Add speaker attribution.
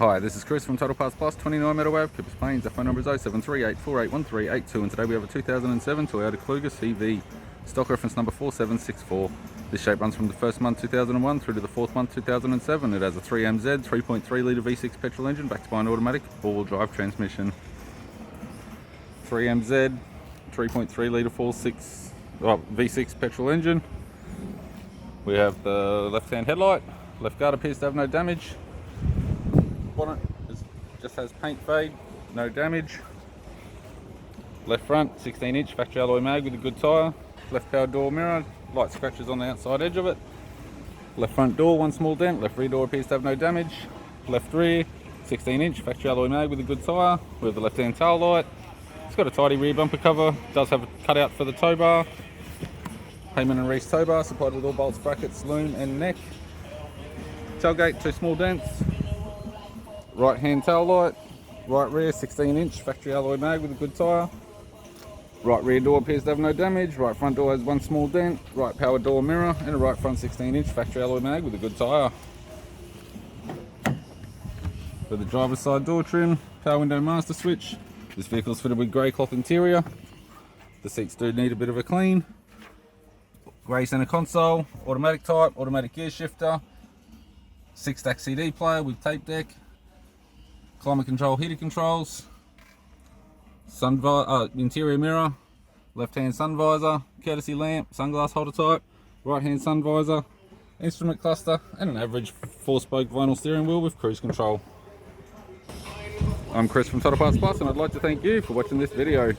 Speaker 1: Hi, this is Chris from Total Parts Plus, 29 Meadow Ave, Kippers Plains. Our phone number is 0738481382, and today we have a 2007 Toyota Kluger CV, stock reference number 4764. This shape runs from the first month 2001 through to the fourth month 2007. It has a 3MZ 3.3 litre V6 petrol engine backed by an automatic all-wheel drive transmission. 3MZ 3.3 litre V6 petrol engine. We have the left-hand headlight. Left guard appears to have no damage. Bonnet just has paint fade, no damage. Left front 16-inch factory alloy mag with a good tyre. Left power door mirror, light scratches on the outside edge of it. Left front door, one small dent. Left rear door appears to have no damage. Left rear 16-inch factory alloy mag with a good tyre. We have the left-hand tail light. It's got a tidy rear bumper cover. Does have a cutout for the tow bar. Heyman and Reese tow bar supplied with all bolts, brackets, loom and neck. Tailgate, two small dents. Right hand tail light. Right rear 16-inch factory alloy mag with a good tyre. Right rear door appears to have no damage. Right front door has one small dent. Right power door mirror and a right front 16-inch factory alloy mag with a good tyre. For the driver's side door trim, power window master switch. This vehicle is fitted with grey cloth interior. The seats do need a bit of a clean. Grey centre console, automatic type, automatic gear shifter, 6-stack CD player with tape deck, climate control heater controls, interior mirror, left hand sun visor, courtesy lamp, sunglass holder type, right hand sun visor, instrument cluster and an average 4-spoke vinyl steering wheel with cruise control. I'm Chris from Total Parts Plus and I'd like to thank you for watching this video.